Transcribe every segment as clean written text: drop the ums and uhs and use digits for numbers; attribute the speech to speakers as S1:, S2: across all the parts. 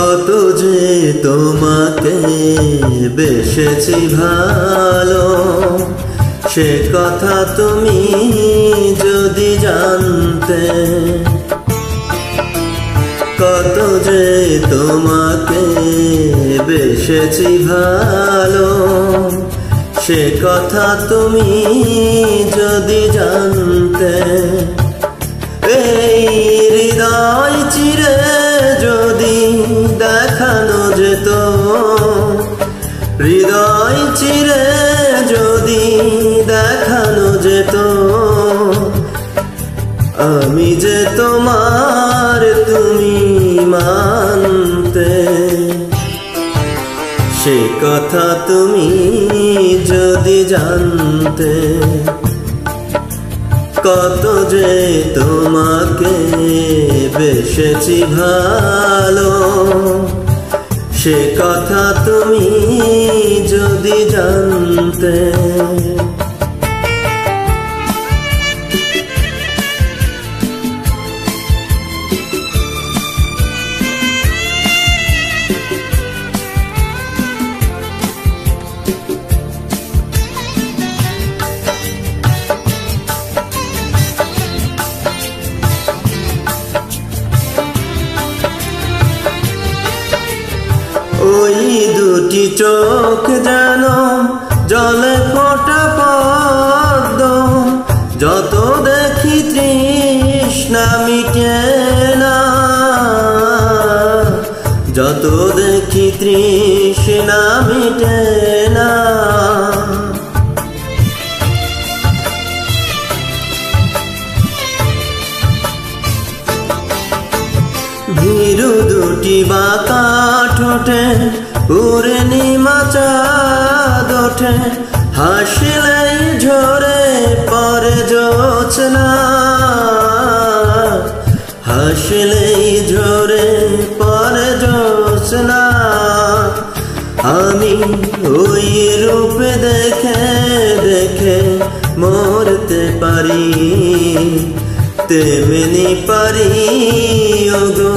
S1: কত যে তোমাকে বেসেছি ভালো, সে কথা তুমি যদি জানতে। কত যে তোমাকে বেসেছি ভালো, সে কথা তুমি যদি জানতে। এই হৃদয় চিরে যদি দেখানো যেত, হৃদয় চিরে যদি দেখানো যেত, আমি যে তোমার তুমি মানতে। সে কথা তুমি যদি জানতে। কত যে তোমাকে বেসেছি ভালো, সে কথা তুমি যদি জানতে। ওই দুটি চোখ যেন জলে ফোটা পদ্ম, যত দেখি তৃষ্ণা মিটে না, যত দেখি তৃষ্ণা মিটে না। ভীরু দুটি বাঁকা ঠোঁটে পূর্ণিমা চাঁদ ওঠে, হাসলেই ঝরে পড়ে জোছনা, হাসলেই ঝরে পড়ে জোছনা। আমি ওই রূপ দেখে দেখে মরতে পারি, তেমনি পারি ওগো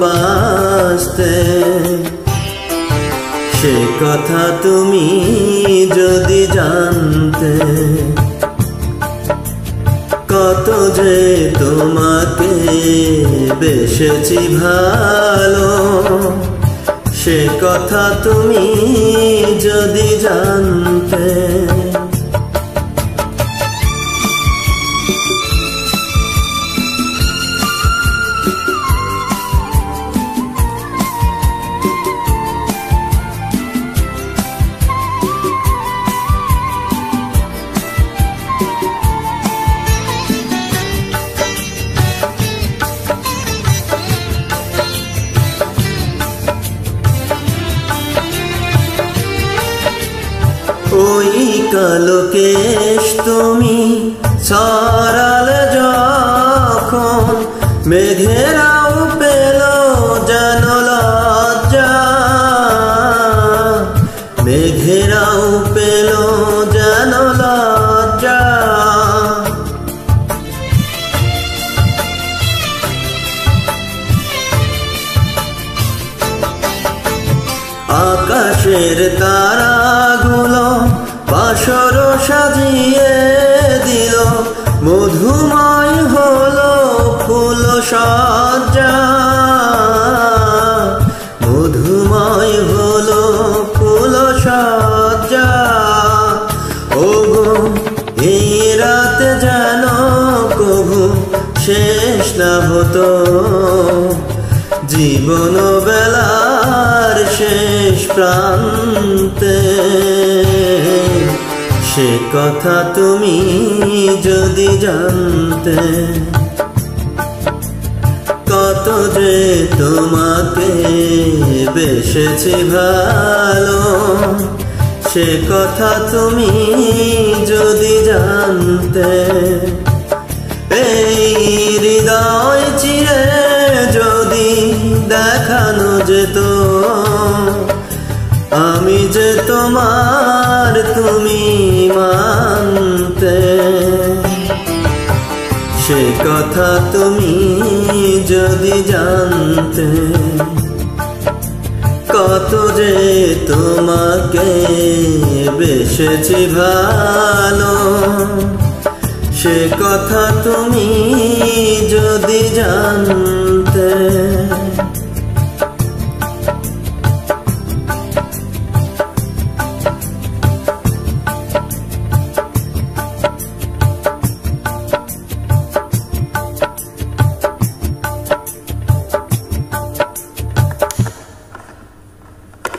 S1: বাঁচতে। সে কথা তুমি যদি জানতে। কত যে তোমাকে বেসেছি ভালো, সে কথা তুমি যদি জানতে। ওই কালো কেশ তুমি ছড়ালে যখন, মেঘেরাও পেল যেন লজ্জা, মেঘেরাও পেল যেন লজ্জা। আকাশের তারাগুলো বাসর সাজিয়ে দিল, মধুময় হলো ফুল সজ্জা, মধুময় হলো ফুল সজ্জা। ওগো এই রাত যেন কভু শেষ না হতো, জীবন বেলার শেষ প্রান্তে। সে কথা তুমি যদি জানতে। কত যে তোমাকে বেসেছি ভালো, সে কথা তুমি যদি জানতে। এই হৃদয় চিরে যদি দেখানো যেত, আমি যে তোমার তুমি মানতে। সে কথা তুমি যদি জানতে। কত যে তোমাকে বেসেছি ভালো, সে কথা তুমি যদি জানতে।